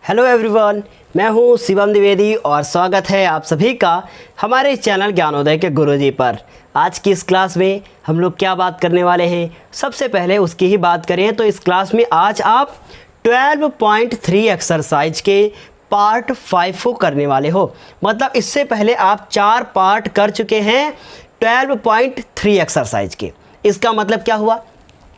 Hello everyone, मैं हूं शिवम द्विवेदी और स्वागत है आप सभी का हमारे चैनल ज्ञानोदय के गुरुजी पर। आज की इस क्लास में हम लोग क्या बात करने वाले हैं, सबसे पहले उसकी ही बात करें तो इस क्लास में आज आप 12.3 एक्सरसाइज के पार्ट 5 को करने वाले हो। मतलब इससे पहले आप 4 पार्ट कर चुके हैं 12.3 एक्सरसाइज के। इसका मतलब क्या हुआ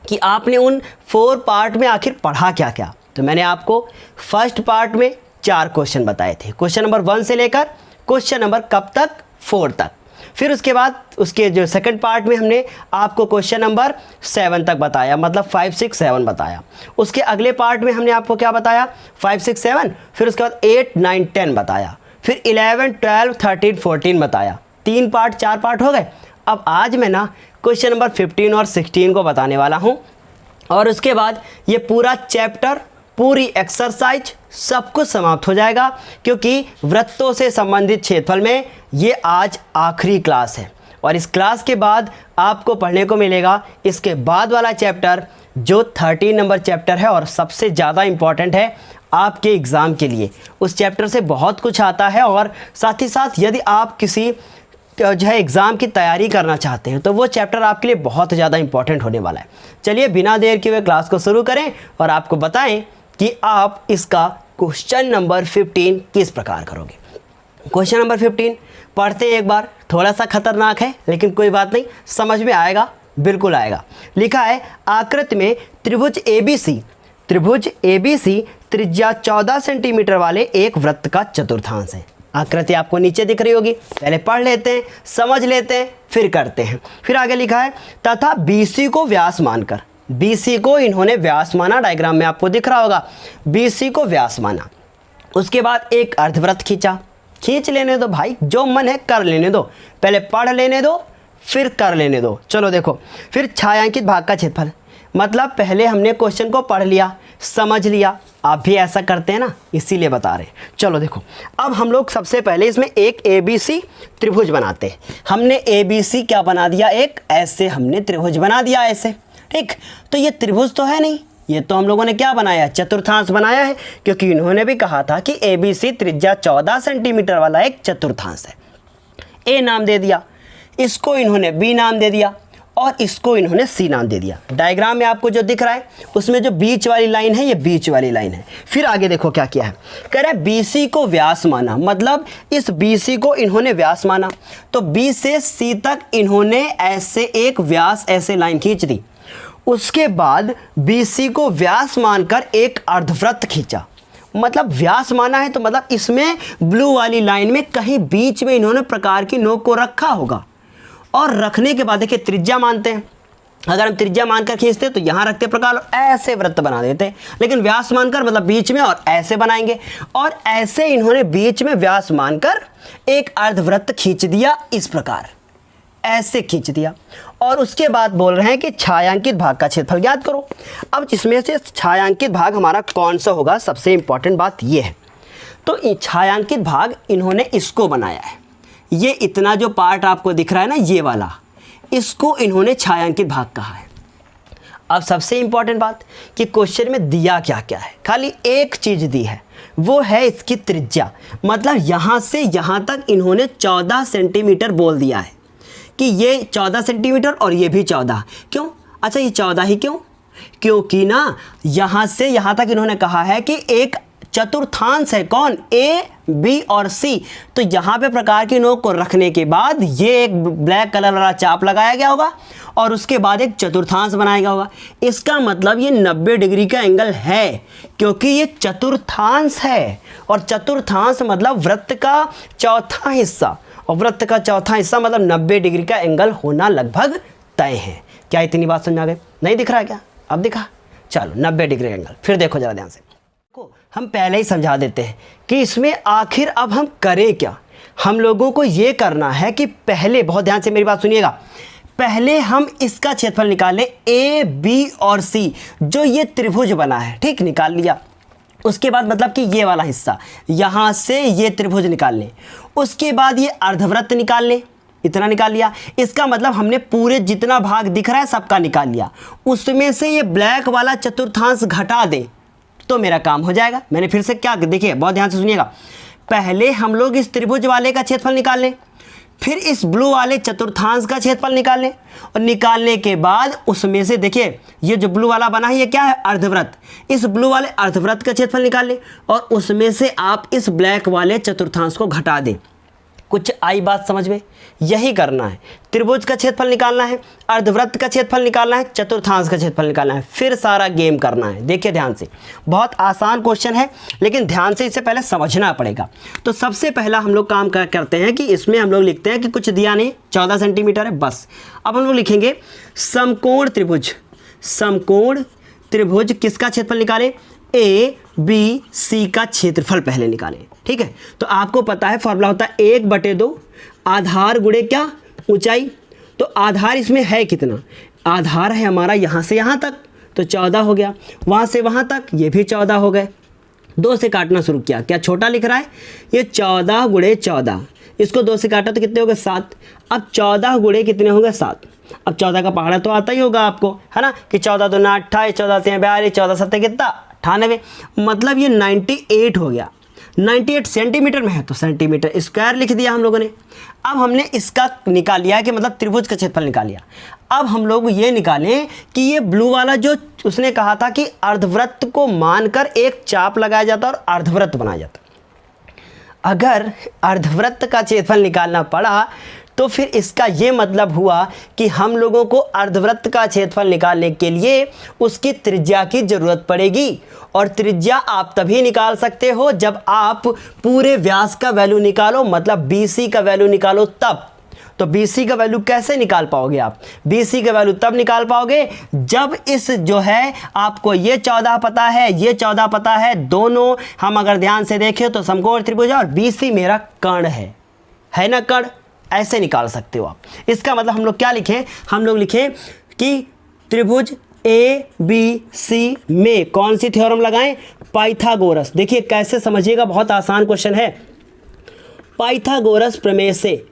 कि आपने उन 4 पार्ट में आखिर पढ़ा क्या क्या। तो मैंने आपको फर्स्ट पार्ट में 4 क्वेश्चन बताए थे, क्वेश्चन नंबर 1 से लेकर क्वेश्चन नंबर कब तक 4 तक। फिर उसके बाद उसके जो सेकंड पार्ट में हमने आपको क्वेश्चन नंबर 7 तक बताया, मतलब 5, 6, 7 बताया। उसके अगले पार्ट में हमने आपको क्या बताया, 5, 6, 7। फिर उसके बाद 8, 9, 10 बताया। फिर 11, 12, 13, 14 बताया। 3 पार्ट 4 पार्ट हो गए। अब आज मैं ना क्वेश्चन नंबर 15 और 16 को बताने वाला हूँ और उसके बाद ये पूरा चैप्टर, पूरी एक्सरसाइज सब कुछ समाप्त हो जाएगा, क्योंकि वृत्तों से संबंधित क्षेत्रफल में ये आज आखिरी क्लास है। और इस क्लास के बाद आपको पढ़ने को मिलेगा इसके बाद वाला चैप्टर, जो 13 नंबर चैप्टर है और सबसे ज़्यादा इम्पॉर्टेंट है आपके एग्ज़ाम के लिए। उस चैप्टर से बहुत कुछ आता है और साथ ही साथ यदि आप किसी जो है एग्ज़ाम की तैयारी करना चाहते हैं तो वो चैप्टर आपके लिए बहुत ज़्यादा इंपॉर्टेंट होने वाला है। चलिए बिना देर किए हुए क्लास को शुरू करें और आपको बताएं कि आप इसका क्वेश्चन नंबर 15 किस प्रकार करोगे। क्वेश्चन नंबर 15 पढ़ते हैं एक बार। थोड़ा सा खतरनाक है लेकिन कोई बात नहीं, समझ में आएगा, बिल्कुल आएगा। लिखा है, आकृति में त्रिभुज ABC त्रिज्या 14 सेंटीमीटर वाले एक वृत्त का चतुर्थांश है। आकृति आपको नीचे दिख रही होगी, पहले पढ़ लेते हैं, समझ लेते हैं, फिर करते हैं। फिर आगे लिखा है, तथा BC को व्यास मानकर, BC को इन्होंने व्यास माना, डायग्राम में आपको दिख रहा होगा, BC को व्यास माना। उसके बाद एक अर्धवृत्त खींच लेने दो भाई, जो मन है कर लेने दो, पहले पढ़ लेने दो फिर कर लेने दो। चलो देखो, फिर छायांकित भाग का क्षेत्रफल, मतलब पहले हमने क्वेश्चन को पढ़ लिया, समझ लिया, आप भी ऐसा करते हैं ना, इसीलिए बता रहे। चलो देखो, अब हम लोग सबसे पहले इसमें एक ABC त्रिभुज बनाते हैं। हमने ABC क्या बना दिया, एक ऐसे हमने त्रिभुज बना दिया ऐसे, ठीक। तो ये त्रिभुज तो है नहीं, ये तो हम लोगों ने क्या बनाया, चतुर्थांश बनाया है, क्योंकि इन्होंने भी कहा था कि ABC त्रिज्या 14 सेंटीमीटर वाला एक चतुर्थांश है। A नाम दे दिया, इसको इन्होंने B नाम दे दिया और इसको इन्होंने C नाम दे दिया। डायग्राम में आपको जो दिख रहा है उसमें जो बीच वाली लाइन है, ये बीच वाली लाइन है। फिर आगे देखो क्या किया है, कह रहा है BC को व्यास माना, मतलब इस BC को इन्होंने व्यास माना, तो B से C तक इन्होंने ऐसे एक व्यास, ऐसे लाइन खींच दी। उसके बाद BC को व्यास मानकर एक अर्धवृत्त खींचा, मतलब व्यास माना है तो मतलब इसमें ब्लू वाली लाइन में कहीं बीच में इन्होंने प्रकार की नोक को रखा होगा। और रखने के बाद देखिए त्रिज्या मानते हैं, अगर हम त्रिज्या मानकर खींचते तो यहाँ रखते प्रकार ऐसे वृत्त बना देते, लेकिन व्यास मानकर मतलब बीच में और ऐसे बनाएंगे। और ऐसे इन्होंने बीच में व्यास मानकर एक अर्धवृत्त खींच दिया, इस प्रकार ऐसे खींच दिया। और उसके बाद बोल रहे हैं कि छायांकित भाग का क्षेत्रफल ज्ञात करो। अब जिसमें से छायांकित भाग हमारा कौन सा होगा, सबसे इंपॉर्टेंट बात ये है। तो छायांकित भाग इन्होंने इसको बनाया है, ये इतना जो पार्ट आपको दिख रहा है ना, ये वाला, इसको इन्होंने छायांकित भाग कहा है। अब सबसे इंपॉर्टेंट बात कि क्वेश्चन में दिया क्या क्या है, खाली एक चीज़ दी है, वो है इसकी त्रिज्या। मतलब यहाँ से यहाँ तक इन्होंने 14 सेंटीमीटर बोल दिया है कि ये 14 सेंटीमीटर और ये भी 14। क्यों? अच्छा, ये 14 ही क्यों? क्योंकि ना यहाँ से यहाँ तक इन्होंने कहा है कि एक चतुर्थांश है, कौन, A, B और C। तो यहाँ पे प्रकार की नोक को रखने के बाद ये एक ब्लैक कलर वाला चाप लगाया गया होगा और उसके बाद एक चतुर्थांश बनाया गया होगा। इसका मतलब ये 90 डिग्री का एंगल है, क्योंकि ये चतुर्थांश है। और चतुर्थांश मतलब वृत्त का चौथा हिस्सा, और वृत्त का चौथा हिस्सा मतलब 90 डिग्री का एंगल होना लगभग तय है। क्या इतनी बात समझ आ गई? नहीं दिख रहा है क्या? अब दिखा? चलो 90 डिग्री एंगल। फिर देखो जरा ध्यान से, हम पहले ही समझा देते हैं कि इसमें आखिर अब हम करें क्या। हम लोगों को ये करना है कि पहले, बहुत ध्यान से मेरी बात सुनिएगा, पहले हम इसका क्षेत्रफल निकाल लें, A, B और C, जो ये त्रिभुज बना है, ठीक, निकाल लिया। उसके बाद मतलब कि ये वाला हिस्सा, यहाँ से ये त्रिभुज निकाल लें। उसके बाद ये अर्धवृत्त निकाल लें, इतना निकाल लिया। इसका मतलब हमने पूरे जितना भाग दिख रहा है सबका निकाल लिया। उसमें से ये ब्लैक वाला चतुर्थांश घटा दें, तो मेरा काम हो जाएगा। मैंने फिर से क्या, देखिए बहुत ध्यान से सुनिएगा, पहले हम लोग इस त्रिभुज वाले का क्षेत्रफल निकाल लें, फिर इस ब्लू वाले चतुर्थांश का क्षेत्रफल निकाल लें, और निकालने के बाद उसमें से देखिए ये जो ब्लू वाला बना है ये क्या है, अर्धवृत्त, इस ब्लू वाले अर्धवृत्त का क्षेत्रफल निकाल लें और उसमें से आप इस ब्लैक वाले चतुर्थांश को घटा दें। कुछ आई बात समझ में? यही करना है, त्रिभुज का क्षेत्रफल निकालना है, अर्धवृत्त का क्षेत्रफल निकालना है, चतुर्थांश का क्षेत्रफल निकालना है, फिर सारा गेम करना है। देखिए ध्यान से, बहुत आसान क्वेश्चन है लेकिन ध्यान से इसे पहले समझना पड़ेगा। तो सबसे पहला हम लोग काम करते हैं कि इसमें हम लोग लिखते हैं कि कुछ दिया नहीं, 14 सेंटीमीटर है बस। अब हम लोग लिखेंगे समकोण त्रिभुज, समकोण त्रिभुज किसका क्षेत्रफल निकालें, ए बी सी का क्षेत्रफल पहले निकालें। ठीक है, तो आपको पता है फॉर्मूला होता है 1/2 आधार गुणे क्या, ऊंचाई। तो आधार इसमें है कितना, आधार है हमारा यहाँ से यहाँ तक तो 14 हो गया, वहाँ से वहाँ तक ये भी 14 हो गए। 2 से काटना शुरू किया, क्या छोटा लिख रहा है, ये 14 गुणे 14, इसको 2 से काटा तो कितने हो गए 7। अब 14 गुणे कितने होंगे 7। अब 14 का पहाड़ा तो आता ही होगा आपको, है ना, कि 14 2 9 28, 14 3 42, 14 7 कितना 98, मतलब ये 98 हो गया। 98 सेंटीमीटर में है तो सेंटीमीटर स्क्वायर लिख दिया हम लोगों ने। अब हमने इसका निकाल लिया कि मतलब त्रिभुज का क्षेत्रफल निकाल लिया। अब हम लोग ये निकालें कि ये ब्लू वाला जो उसने कहा था कि अर्धवृत्त को मानकर एक चाप लगाया जाता और अर्धवृत्त बनाया जाता, अगर अर्धवृत्त का क्षेत्रफल निकालना पड़ा तो फिर इसका ये मतलब हुआ कि हम लोगों को अर्धवृत्त का क्षेत्रफल निकालने के लिए उसकी त्रिज्या की ज़रूरत पड़ेगी। और त्रिज्या आप तभी निकाल सकते हो जब आप पूरे व्यास का वैल्यू निकालो, मतलब BC का वैल्यू निकालो तब। तो BC का वैल्यू कैसे निकाल पाओगे आप, BC का वैल्यू तब निकाल पाओगे जब इस जो है आपको ये 14 पता है, ये 14 पता है, दोनों हम अगर ध्यान से देखें तो समकोण त्रिभुज और BC मेरा कर्ण है ना कर्ण, ऐसे निकाल सकते हो आप। इसका मतलब हम लोग क्या लिखें, हम लोग लिखें कि त्रिभुज ABC में कौन सी थ्योरम लगाएं, पाइथागोरस। देखिए कैसे समझिएगा, बहुत आसान क्वेश्चन है। पाइथागोरस प्रमेय से,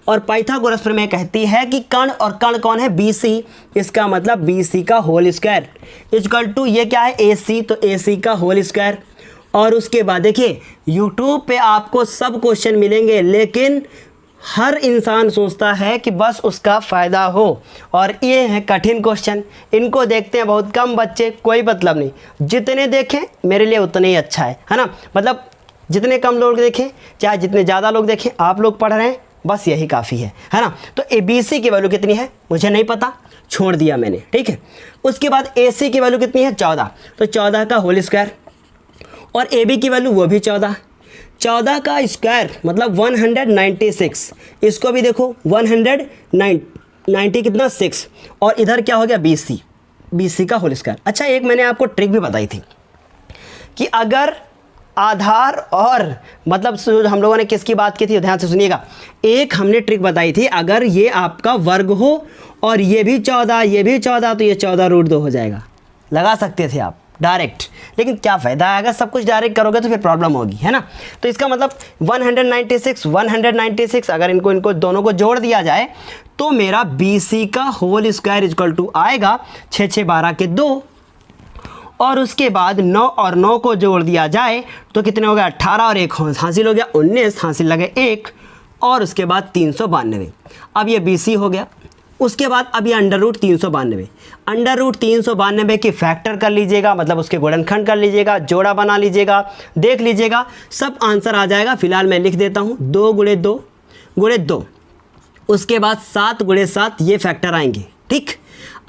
और पाइथागोरस प्रमेय कहती है कि कर्ण, और कर्ण कौन है BC, इसका मतलब BC का होल स्क्वायर इक्वल टू ये क्या है AC, तो AC का होल स्क्वायर। और उसके बाद देखिए YouTube पे आपको सब क्वेश्चन मिलेंगे, लेकिन हर इंसान सोचता है कि बस उसका फ़ायदा हो, और ये है कठिन क्वेश्चन, इनको देखते हैं बहुत कम बच्चे, कोई मतलब नहीं, जितने देखें मेरे लिए उतने ही अच्छा है ना, मतलब जितने कम लोग देखें चाहे जितने ज़्यादा लोग देखें, आप लोग पढ़ रहे हैं बस यही काफ़ी है ना। तो ABC की वैल्यू कितनी है मुझे नहीं पता, छोड़ दिया मैंने, ठीक है। उसके बाद AC की वैल्यू कितनी है 14, तो 14 का होल स्क्वायर, और AB की वैल्यू वो भी 14, 14 का स्क्वायर मतलब 196, इसको भी देखो 190 कितना 6, और इधर क्या हो गया BC का होल स्क्वायर। अच्छा एक मैंने आपको ट्रिक भी बताई थी कि अगर आधार और मतलब हम लोगों ने किसकी बात की थी, ध्यान से सुनिएगा, एक हमने ट्रिक बताई थी, अगर ये आपका वर्ग हो और ये भी 14 ये भी 14 तो ये 14√2 हो जाएगा, लगा सकते थे आप डायरेक्ट, लेकिन क्या फ़ायदा है, अगर सब कुछ डायरेक्ट करोगे तो फिर प्रॉब्लम होगी, है ना। तो इसका मतलब 196 अगर इनको दोनों को जोड़ दिया जाए तो मेरा BC का होल स्क्वायर इक्वल टू आएगा 6 6 12 के 2, और उसके बाद 9 और 9 को जोड़ दिया जाए तो कितने हो गया 18, और 1 हासिल हो गया 19, हासिल लगे 1, और उसके बाद 392। अब ये BC हो गया। उसके बाद अब ये √392 की फैक्टर कर लीजिएगा, मतलब उसके गुणनखंड कर लीजिएगा, जोड़ा बना लीजिएगा, देख लीजिएगा, सब आंसर आ जाएगा। फिलहाल मैं लिख देता हूँ 2 गुणे 2, उसके बाद 7 गुणे 7 ये फैक्टर आएंगे, ठीक।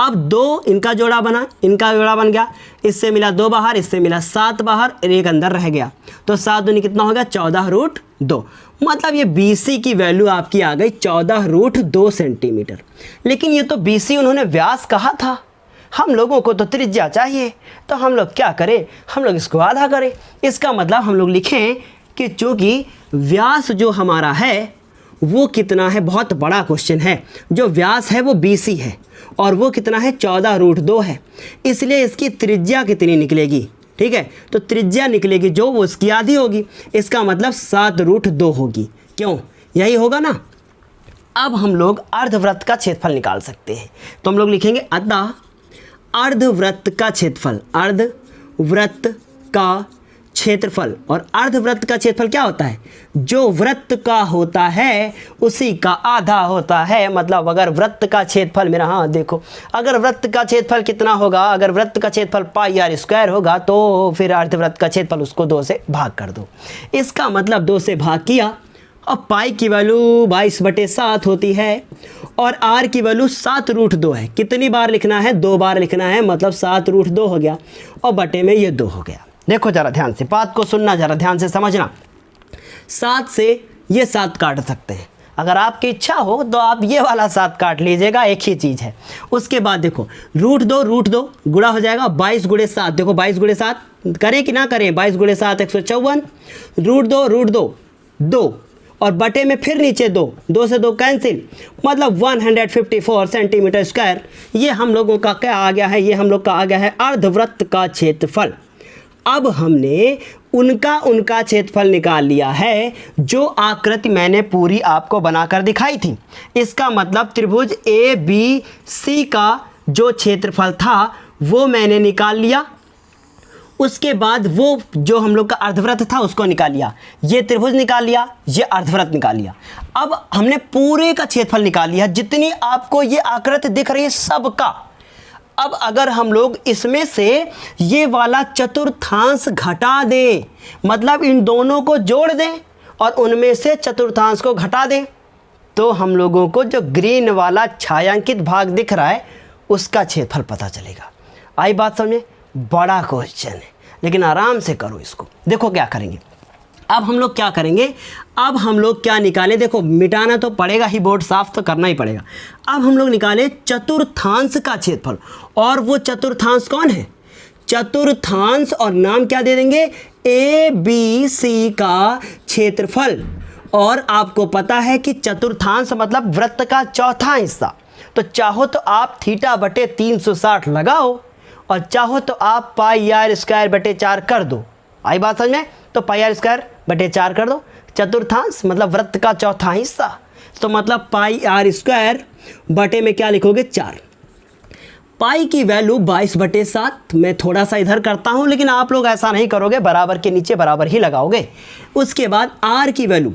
अब 2 इनका जोड़ा बना, इनका जोड़ा बन गया, इससे मिला 2 बाहर, इससे मिला 7 बाहर, 1 अंदर रह गया, तो 7 दूनी कितना हो गया 14√2, मतलब ये BC की वैल्यू आपकी आ गई 14√2 सेंटीमीटर। लेकिन ये तो BC उन्होंने व्यास कहा था, हम लोगों को तो त्रिज्या चाहिए, तो हम लोग क्या करें, हम लोग इसको आधा करें। इसका मतलब हम लोग लिखें कि चूँकि व्यास जो हमारा है वो कितना है, बहुत बड़ा क्वेश्चन है, जो व्यास है वो BC है और वो कितना है 14√2 है, इसलिए इसकी त्रिज्या कितनी निकलेगी, ठीक है। तो त्रिज्या निकलेगी जो वो उसकी आधी होगी, इसका मतलब 7√2 होगी, क्यों, यही होगा ना। अब हम लोग अर्धवृत्त का क्षेत्रफल निकाल सकते हैं, तो हम लोग लिखेंगे अतः अर्धवृत्त का क्षेत्रफल, अर्धवृत्त का क्षेत्रफल। और अर्धवृत्त का क्षेत्रफल क्या होता है? जो वृत्त का होता है उसी का आधा होता है। मतलब अगर वृत्त का क्षेत्रफल, मेरा हाँ देखो, अगर वृत्त का क्षेत्रफल कितना होगा, अगर वृत्त का क्षेत्रफल पाई आर स्क्वायर होगा तो फिर अर्धवृत्त का क्षेत्रफल उसको 2 से भाग कर दो। इसका मतलब 2 से भाग किया। अब पाई की वैल्यू 22/7 होती है और आर की वैल्यू 7√2 है। कितनी बार लिखना है? 2 बार लिखना है, मतलब 7√2 हो गया और बटे में ये 2 हो गया। देखो जरा ध्यान से, बात को सुनना, जरा ध्यान से समझना। 7 से ये 7 काट सकते हैं, अगर आपकी इच्छा हो तो आप ये वाला 7 काट लीजिएगा, एक ही चीज़ है। उसके बाद देखो √2 गुणा हो जाएगा 22 × 7। देखो 22 × 7 करें कि ना करें? 22 × 7 154, √2 2 और बटे में फिर नीचे 2 से 2 कैंसिल, मतलब 154 सेंटीमीटर स्क्वायर। ये हम लोगों का क्या आ गया है? ये हम लोग का आ गया है अर्धवृत्त का क्षेत्रफल। अब हमने उनका क्षेत्रफल निकाल लिया है जो आकृति मैंने पूरी आपको बनाकर दिखाई थी। इसका मतलब त्रिभुज ABC का जो क्षेत्रफल था वो मैंने निकाल लिया। उसके बाद वो जो हम लोग का अर्धवृत्त था उसको निकाल लिया। ये त्रिभुज निकाल लिया, ये अर्धवृत्त निकाल लिया। अब हमने पूरे का क्षेत्रफल निकाल लिया, जितनी आपको ये आकृति दिख रही है सबका। अब अगर हम लोग इसमें से ये वाला चतुर्थांश घटा दें, मतलब इन दोनों को जोड़ दें और उनमें से चतुर्थांश को घटा दें, तो हम लोगों को जो ग्रीन वाला छायांकित भाग दिख रहा है उसका क्षेत्रफल पता चलेगा। आई बात समझे? बड़ा क्वेश्चन है, लेकिन आराम से करो इसको। देखो क्या करेंगे अब हम लोग, क्या करेंगे अब हम लोग, क्या निकालें? देखो मिटाना तो पड़ेगा ही, बोर्ड साफ तो करना ही पड़ेगा। अब हम लोग निकालें चतुर्थांश का क्षेत्रफल। और वो चतुर्थांश कौन है? चतुर्थांश, और नाम क्या दे देंगे? ABC का क्षेत्रफल। और आपको पता है कि चतुर्थांश मतलब वृत्त का चौथा हिस्सा। तो चाहो तो आप θ/360 लगाओ और चाहो तो आप πr²/4 कर दो। आई बात समझ में? तो πr²/4 कर दो। चतुर्थांश मतलब वृत्त का चौथा हिस्सा, तो मतलब πr² बटे में क्या लिखोगे? 4। पाई की वैल्यू 22/7। मैं थोड़ा सा इधर करता हूं, लेकिन आप लोग ऐसा नहीं करोगे, बराबर के नीचे बराबर ही लगाओगे। उसके बाद आर की वैल्यू,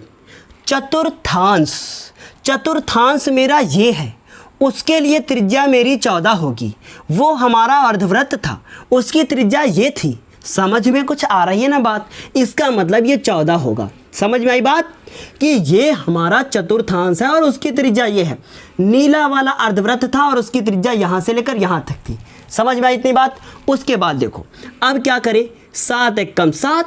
चतुर्थांश मेरा ये है, उसके लिए त्रिज्या मेरी 14 होगी। वो हमारा अर्धवृत्त था, उसकी त्रिज्या ये थी। समझ में कुछ आ रही है ना बात? इसका मतलब ये 14 होगा। समझ में आई बात? कि ये हमारा चतुर्थांश है और उसकी त्रिज्या ये है। नीला वाला अर्धवृत्त था और उसकी त्रिज्या यहाँ से लेकर यहाँ तक थी। समझ में आई इतनी बात? उसके बाद देखो अब क्या करें? 7 × 1 = 7,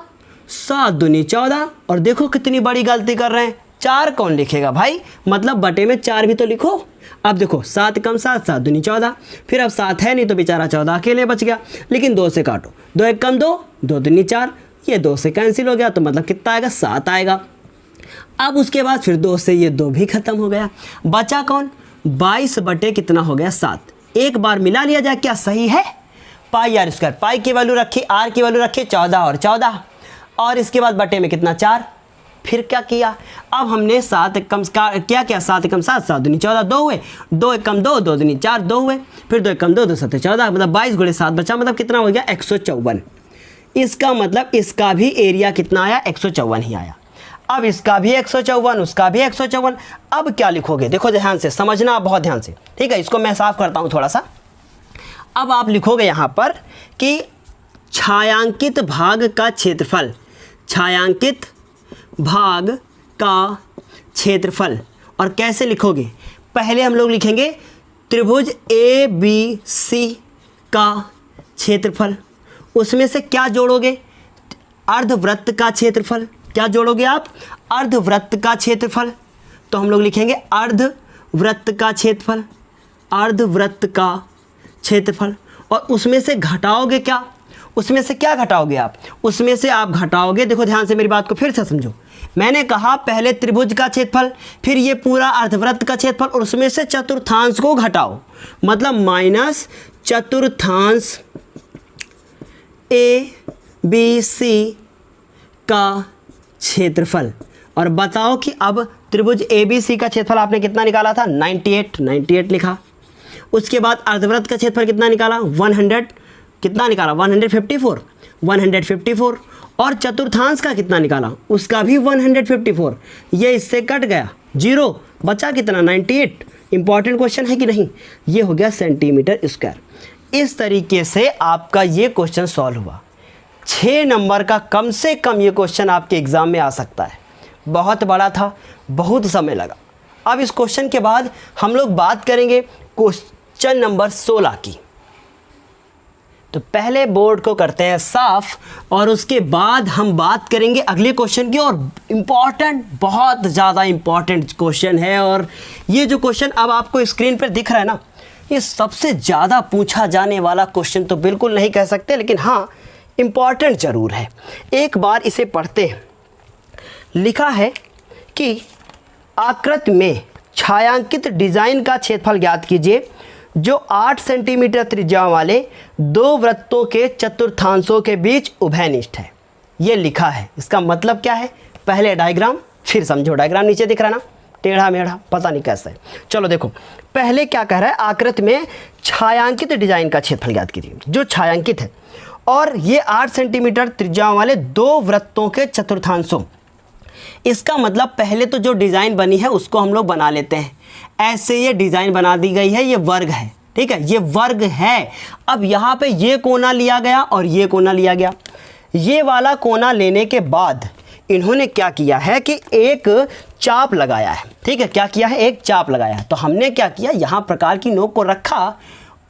7 दूनी 14। और देखो कितनी बड़ी गलती कर रहे हैं, 4 कौन लिखेगा भाई? मतलब बटे में 4 भी तो लिखो। अब देखो 7 × 7, 7 दूनी 14। फिर अब 7 है नहीं तो बेचारा 14 अकेले बच गया, लेकिन 2 से काटो। 2 × 1 = 2, 2 दूनी 4। ये 2 से कैंसिल हो गया, तो मतलब कितना आएगा? 7 आएगा। अब उसके बाद फिर 2 से ये 2 भी खत्म हो गया। बचा कौन? 22 बटे कितना हो गया? 7। एक बार मिला लिया जाए, क्या सही है? πr², पाई की वैल्यू रखी, आर की वैल्यू रखी 14 और 14, और इसके बाद बटे में कितना? 4। फिर क्या किया? अब हमने 7 × 1 क्या किया? 7 × 7, 7 दूनी 14, 2 हुए। 2 × 1 = 2, 2 दूनी 4, 2 हुए। फिर 2 × 1 = 2, 2 × 7 = 14, मतलब 22 × 7 बचा, मतलब कितना हो गया? 154। इसका मतलब इसका भी एरिया कितना आया? 154 ही आया। अब इसका भी 154, उसका भी 154। अब क्या लिखोगे? देखो ध्यान से समझना, बहुत ध्यान से, ठीक है? इसको मैं साफ करता हूँ थोड़ा सा। अब आप लिखोगे यहाँ पर कि छायांकित भाग का क्षेत्रफल, छायांकित भाग का क्षेत्रफल। और कैसे लिखोगे? पहले हम लोग लिखेंगे त्रिभुज ABC का क्षेत्रफल। उसमें से क्या जोड़ोगे? अर्धवृत्त का क्षेत्रफल। क्या जोड़ोगे आप? अर्धवृत्त का क्षेत्रफल। तो हम लोग लिखेंगे अर्धवृत्त का क्षेत्रफल, अर्धवृत्त का क्षेत्रफल। और उसमें से घटाओगे क्या? उसमें से क्या घटाओगे आप? उसमें से आप घटाओगे, देखो ध्यान से मेरी बात को फिर से समझो। मैंने कहा पहले त्रिभुज का क्षेत्रफल, फिर ये पूरा अर्धवृत्त का क्षेत्रफल, और उसमें से चतुर्थांश को घटाओ, मतलब माइनस चतुर्थांश ABC का क्षेत्रफल। और बताओ कि अब त्रिभुज ABC का क्षेत्रफल आपने कितना निकाला था? 98 लिखा। उसके बाद अर्धवृत्त का क्षेत्रफल कितना निकाला? 100 कितना निकाला 154, 154 और चतुर्थांश का कितना निकाला उसका भी 154, ये इससे कट गया 0, बचा कितना 98। इंपॉर्टेंट क्वेश्चन है कि नहीं, ये हो गया सेंटीमीटर स्क्वायर। इस तरीके से आपका ये क्वेश्चन सॉल्व हुआ। 6 नंबर का कम से कम ये क्वेश्चन आपके एग्जाम में आ सकता है। बहुत बड़ा था, बहुत समय लगा। अब इस क्वेश्चन के बाद हम लोग बात करेंगे क्वेश्चन नंबर 16 की। तो पहले बोर्ड को करते हैं साफ और उसके बाद हम बात करेंगे अगले क्वेश्चन की। और इम्पॉर्टेंट, बहुत ज़्यादा इम्पॉर्टेंट क्वेश्चन है। और ये जो क्वेश्चन अब आपको स्क्रीन पर दिख रहा है ना, ये सबसे ज़्यादा पूछा जाने वाला क्वेश्चन तो बिल्कुल नहीं कह सकते, लेकिन हाँ इम्पॉर्टेंट ज़रूर है। एक बार इसे पढ़ते हैं। लिखा है कि आकृति में छायांकित डिजाइन का क्षेत्रफल ज्ञात कीजिए जो 8 सेंटीमीटर त्रिज्या वाले 2 वृत्तों के चतुर्थांशों के बीच उभयनिष्ठ है। ये लिखा है, इसका मतलब क्या है, पहले डायग्राम फिर समझो। डायग्राम नीचे दिख रहा है ना, टेढ़ा मेढ़ा, पता नहीं कैसा है। चलो देखो, पहले क्या कह रहा है, आकृति में छायांकित डिजाइन का क्षेत्रफल ज्ञात कीजिए जो छायांकित है और ये 8 सेंटीमीटर त्रिज्या वाले 2 वृत्तों के चतुर्थांशों। इसका मतलब पहले तो जो डिज़ाइन बनी है उसको हम लोग बना लेते हैं। ऐसे ये डिज़ाइन बना दी गई है, ये वर्ग है, ठीक है, ये वर्ग है। अब यहाँ पे ये कोना लिया गया और ये कोना लिया गया। ये वाला कोना लेने के बाद इन्होंने क्या किया है कि एक चाप लगाया है, ठीक है, क्या किया है, एक चाप लगाया है। तो हमने क्या किया, यहाँ प्रकार की नोक को रखा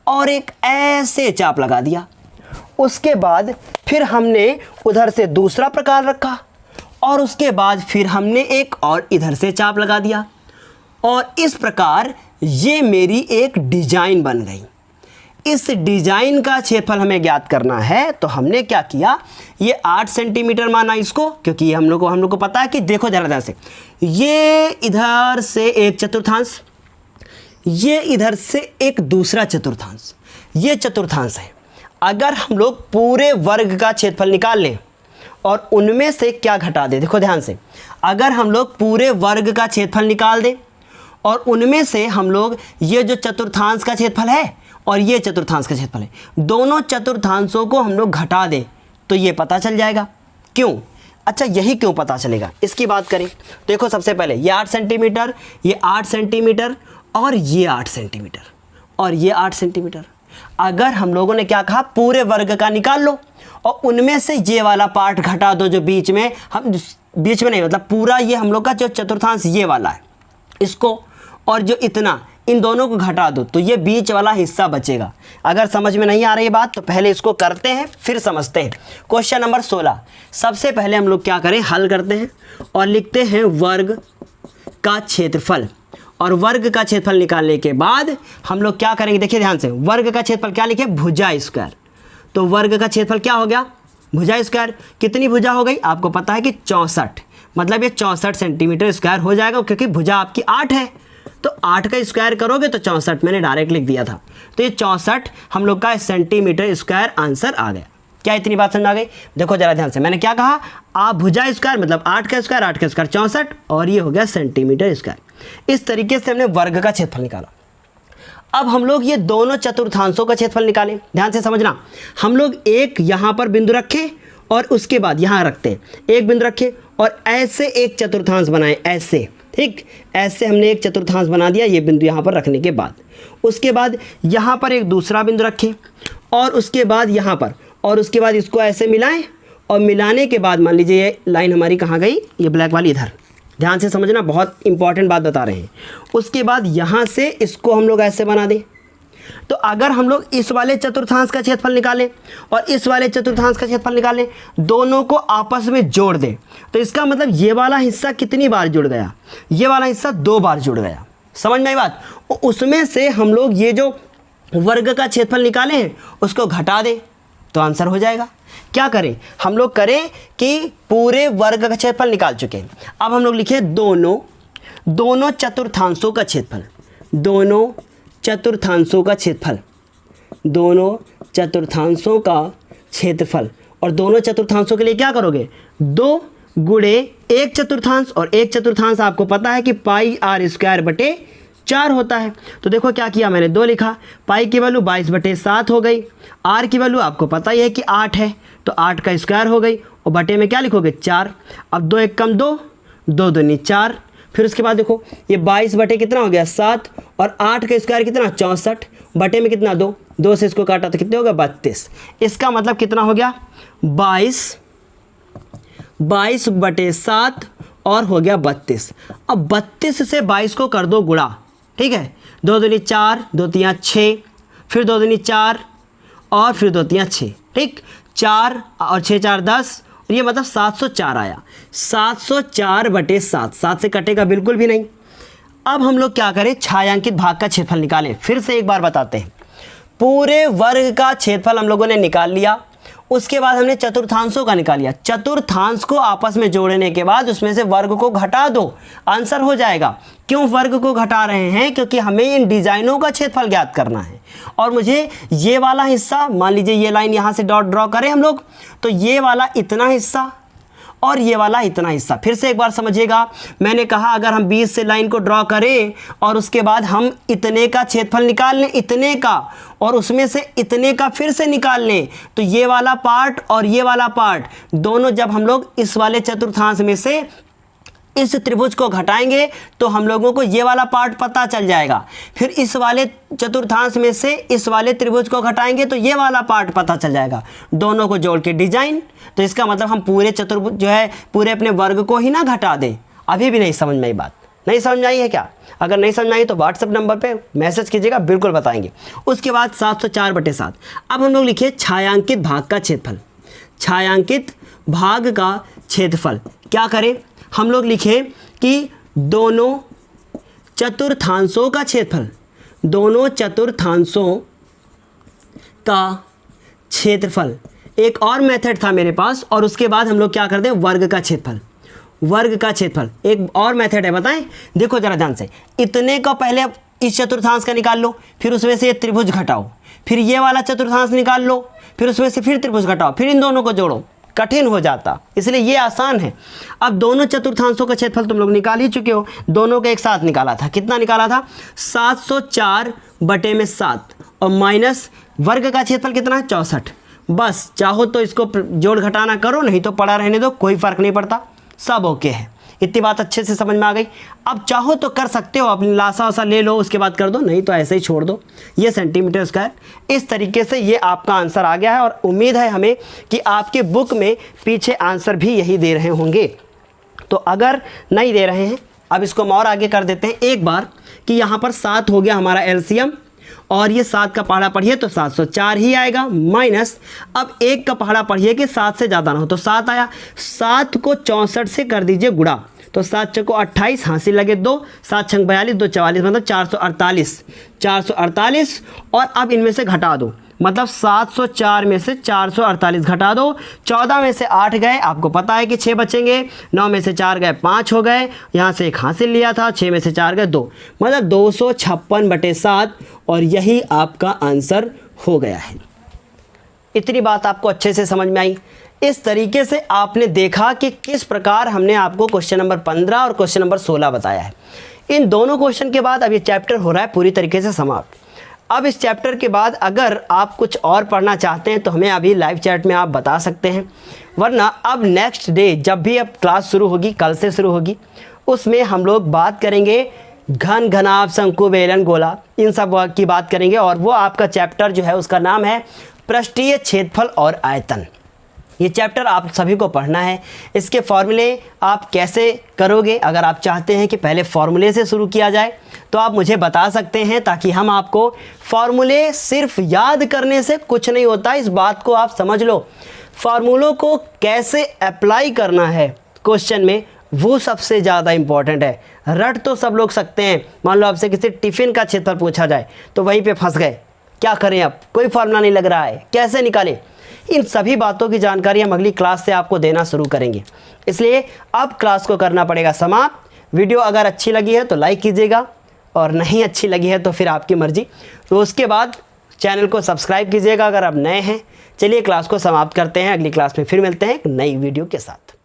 और एक ऐसे चाप लगा दिया। उसके बाद फिर हमने उधर से दूसरा प्रकार रखा और उसके बाद फिर हमने एक और इधर से चाप लगा दिया और इस प्रकार ये मेरी एक डिजाइन बन गई। इस डिजाइन का क्षेत्रफल हमें ज्ञात करना है। तो हमने क्या किया, ये 8 सेंटीमीटर माना इसको, क्योंकि हम लोग को पता है कि देखो जरा ध्यान से, ये इधर से एक चतुर्थांश, ये इधर से एक दूसरा चतुर्थांश, ये चतुर्थांश है। अगर हम लोग पूरे वर्ग का क्षेत्रफल निकाल लें और उनमें से क्या घटा दें, देखो ध्यान से, अगर हम लोग पूरे वर्ग का क्षेत्रफल निकाल दें और उनमें से हम लोग ये जो चतुर्थांश का क्षेत्रफल है और ये चतुर्थांश का क्षेत्रफल है, दोनों चतुर्थांशों को हम लोग घटा दें तो ये पता चल जाएगा। क्यों? अच्छा, यही क्यों पता चलेगा, इसकी बात करें। देखो सबसे पहले ये 8 सेंटीमीटर, ये 8 सेंटीमीटर और ये 8 सेंटीमीटर और ये 8 सेंटीमीटर। अगर हम लोगों ने क्या कहा, पूरे वर्ग का निकाल लो और उनमें से ये वाला पार्ट घटा दो जो बीच में, हम बीच में नहीं मतलब पूरा ये हम लोग का जो चतुर्थांश ये वाला है इसको, और जो इतना, इन दोनों को घटा दो तो ये बीच वाला हिस्सा बचेगा। अगर समझ में नहीं आ रही बात तो पहले इसको करते हैं फिर समझते हैं। क्वेश्चन नंबर 16, सबसे पहले हम लोग क्या करें, हल करते हैं और लिखते हैं वर्ग का क्षेत्रफल। और वर्ग का क्षेत्रफल निकालने के बाद हम लोग क्या करेंगे, देखिए ध्यान से, वर्ग का क्षेत्रफल क्या लिखे, भुजा स्क्वायर। तो वर्ग का क्षेत्रफल क्या हो गया, भुजा स्क्वायर। कितनी भुजा हो गई, आपको पता है कि 64, मतलब ये 64 सेंटीमीटर स्क्वायर हो जाएगा, क्योंकि भुजा आपकी 8 है। तो 8 का स्क्वायर करोगे तो 64, मैंने डायरेक्ट लिख दिया था। तो ये 64 हम लोग का सेंटीमीटर स्क्वायर आंसर आ गया। क्या इतनी बात समझ आ गई? देखो जरा ध्यान से, मैंने क्या कहा, आप भुजा स्क्वायर मतलब 8 का स्क्वायर, 8 का स्क्वायर 64 और ये हो गया सेंटीमीटर स्क्वायर। इस तरीके से हमने वर्ग का क्षेत्रफल निकाला। अब हम लोग ये दोनों चतुर्थांशों का क्षेत्रफल निकालें। ध्यान से समझना, हम लोग एक यहाँ पर बिंदु रखें और उसके बाद यहाँ रखते हैं, एक बिंदु रखें और ऐसे एक चतुर्थांश बनाएं, ऐसे, ठीक, ऐसे हमने एक चतुर्थांश बना दिया ये बिंदु यहाँ पर रखने के बाद। उसके बाद यहाँ पर एक दूसरा बिंदु रखें और उसके बाद यहाँ पर, और उसके बाद इसको ऐसे मिलाएं और मिलाने के बाद मान लीजिए ये लाइन हमारी कहाँ गई, ये ब्लैक वाली इधर। ध्यान से समझना, बहुत इंपॉर्टेंट बात बता रहे हैं। उसके बाद यहाँ से इसको हम लोग ऐसे बना दें। तो अगर हम लोग इस वाले चतुर्थांश का क्षेत्रफल निकालें और इस वाले चतुर्थांश का क्षेत्रफल निकालें, दोनों को आपस में जोड़ दें, तो इसका मतलब ये वाला हिस्सा कितनी बार जुड़ गया, ये वाला हिस्सा 2 बार जुड़ गया। समझ में आई बात? उसमें से हम लोग ये जो वर्ग का क्षेत्रफल निकाले हैं उसको घटा दें तो आंसर हो जाएगा। क्या करें, हम लोग करें कि पूरे वर्ग का क्षेत्रफल निकाल चुके हैं। अब हम लोग लिखें दोनों चतुर्थांशों का क्षेत्रफल, दोनों चतुर्थांशों का क्षेत्रफल, दोनों चतुर्थांशों का क्षेत्रफल। और दोनों चतुर्थांशों के लिए क्या करोगे, 2 गुणे 1 चतुर्थांश, और 1 चतुर्थांश आपको पता है कि पाई r² बटे 4 होता है। तो देखो क्या किया मैंने, 2 लिखा, पाई की वैल्यू 22/7 हो गई, आर की वैल्यू आपको पता ही है कि 8 है, तो 8 का स्क्वायर हो गई, और बटे में क्या लिखोगे 4। अब 2 1 कम 2, 2 दूनी 4, फिर उसके बाद देखो ये 22 बटे कितना हो गया 7, और 8 का स्क्वायर कितना 64, बटे में कितना 2, 2 से इसको काटा तो कितने हो गया 32। इसका मतलब कितना हो गया 22/7 और हो गया 32। अब 32 से 22 को कर दो गुणा, ठीक है, 2 दूनी 4, 2 तियाँ 6, फिर 2 दूनी 4 और फिर 2 तियाँ 6, ठीक, 4 और 6 4 10, ये मतलब 704 आया। 704/7, 7 से कटेगा बिल्कुल भी नहीं। अब हम लोग क्या करें, छायांकित भाग का क्षेत्रफल निकालें। फिर से एक बार बताते हैं, पूरे वर्ग का क्षेत्रफल हम लोगों ने निकाल लिया, उसके बाद हमने चतुर्थांशों का निकाल लिया। चतुर्थांश को आपस में जोड़ने के बाद उसमें से वर्ग को घटा दो, आंसर हो जाएगा। क्यों वर्ग को घटा रहे हैं, क्योंकि हमें इन डिजाइनों का क्षेत्रफल ज्ञात करना है, और मुझे ये वाला हिस्सा, मान लीजिए ये लाइन यहाँ से डॉट ड्रॉ करें हम लोग, तो ये वाला इतना हिस्सा और ये वाला इतना हिस्सा। फिर से एक बार समझिएगा, मैंने कहा अगर हम 20 से लाइन को ड्रॉ करें और उसके बाद हम इतने का क्षेत्रफल निकाल लें, इतने का, और उसमें से इतने का फिर से निकाल लें, तो ये वाला पार्ट और ये वाला पार्ट दोनों जब हम लोग इस वाले चतुर्थांश में से इस त्रिभुज को घटाएंगे तो हम लोगों को ये वाला पार्ट पता चल जाएगा। फिर इस वाले चतुर्थांश में से इस वाले त्रिभुज को घटाएंगे तो ये वाला पार्ट पता चल जाएगा, दोनों को जोड़ के डिजाइन। तो इसका मतलब हम पूरे चतुर्भुज जो है पूरे अपने वर्ग को ही ना घटा दें। अभी भी नहीं समझ में आई बात, नहीं समझ में आई है क्या? अगर नहीं समझ में आई तो व्हाट्सएप नंबर पे मैसेज कीजिएगा, बिल्कुल बताएंगे। उसके बाद 704/7। अब हम लोग लिखिए छायांकित भाग का क्षेत्रफल। छायांकित भाग का क्षेत्रफल क्या करें, हम लोग लिखें कि दोनों चतुर्थांशों का क्षेत्रफल, दोनों चतुर्थांशों का क्षेत्रफल। एक और मेथड था मेरे पास, और उसके बाद हम लोग क्या करते हैं, वर्ग का क्षेत्रफल। वर्ग का क्षेत्रफल एक और मेथड है, बताएं। देखो जरा ध्यान से, इतने का पहले इस चतुर्थांश का निकाल लो, फिर उसमें से ये त्रिभुज घटाओ, फिर ये वाला चतुर्थांश निकाल लो, फिर उसमें से फिर त्रिभुज घटाओ, फिर इन दोनों को जोड़ो, कठिन हो जाता, इसलिए ये आसान है। अब दोनों चतुर्थांशों का क्षेत्रफल तुम लोग निकाल ही चुके हो, दोनों का एक साथ निकाला था। कितना निकाला था? 704/7 और माइनस वर्ग का क्षेत्रफल कितना है 64। बस चाहो तो इसको जोड़ घटाना करो, नहीं तो पड़ा रहने दो, कोई फर्क नहीं पड़ता, सब ओके है। इतनी बात अच्छे से समझ में आ गई। अब चाहो तो कर सकते हो, अपनी लासा वासा ले लो उसके बाद कर दो, नहीं तो ऐसे ही छोड़ दो। ये सेंटीमीटर स्क्वायर। इस तरीके से ये आपका आंसर आ गया है, और उम्मीद है हमें कि आपके बुक में पीछे आंसर भी यही दे रहे होंगे। तो अगर नहीं दे रहे हैं, अब इसको हम और आगे कर देते हैं एक बार, कि यहाँ पर 7 हो गया हमारा एलसीएम, और ये 7 का पहाड़ा पढ़िए तो 704 ही आएगा, माइनस अब 1 का पहाड़ा पढ़िए कि 7 से ज़्यादा ना हो, तो 7 आया। 7 को 64 से कर दीजिए गुणा, तो 7 चौको 28, हासिल लगे 2, 7 छंग 42, 2 44, मतलब 448। 448 और अब इनमें से घटा दो, मतलब 704 में से 448 घटा दो। 14 में से 8 गए, आपको पता है कि 6 बचेंगे। 9 में से 4 गए, 5 हो गए, यहाँ से 1 हासिल लिया था, 6 में से 4 गए 2, मतलब 256/7, और यही आपका आंसर हो गया है। इतनी बात आपको अच्छे से समझ में आई। इस तरीके से आपने देखा कि किस प्रकार हमने आपको क्वेश्चन नंबर 15 और क्वेश्चन नंबर 16 बताया है। इन दोनों क्वेश्चन के बाद अब ये चैप्टर हो रहा है पूरी तरीके से समाप्त। अब इस चैप्टर के बाद अगर आप कुछ और पढ़ना चाहते हैं तो हमें अभी लाइव चैट में आप बता सकते हैं, वरना अब नेक्स्ट डे जब भी अब क्लास शुरू होगी, कल से शुरू होगी, उसमें हम लोग बात करेंगे घन, घनाभ, शंकु, बेलन, गोला, इन सब की बात करेंगे। और वो आपका चैप्टर जो है उसका नाम है पृष्ठीय क्षेत्रफल और आयतन। ये चैप्टर आप सभी को पढ़ना है। इसके फॉर्मूले आप कैसे करोगे, अगर आप चाहते हैं कि पहले फॉर्मूले से शुरू किया जाए तो आप मुझे बता सकते हैं, ताकि हम आपको फॉर्मूले सिर्फ याद करने से कुछ नहीं होता, इस बात को आप समझ लो। फार्मूलों को कैसे अप्लाई करना है क्वेश्चन में, वो सबसे ज़्यादा इम्पॉर्टेंट है। रट तो सब लोग सकते हैं, मान लो आपसे किसी टिफ़िन का क्षेत्रफल पूछा जाए तो वहीं पे फंस गए, क्या करें, अब कोई फार्मूला नहीं लग रहा है, कैसे निकालें। इन सभी बातों की जानकारी हम अगली क्लास से आपको देना शुरू करेंगे, इसलिए अब क्लास को करना पड़ेगा समाप्त। वीडियो अगर अच्छी लगी है तो लाइक कीजिएगा, और नहीं अच्छी लगी है तो फिर आपकी मर्जी। तो उसके बाद चैनल को सब्सक्राइब कीजिएगा अगर आप नए हैं। चलिए क्लास को समाप्त करते हैं, अगली क्लास में फिर मिलते हैं एक नई वीडियो के साथ।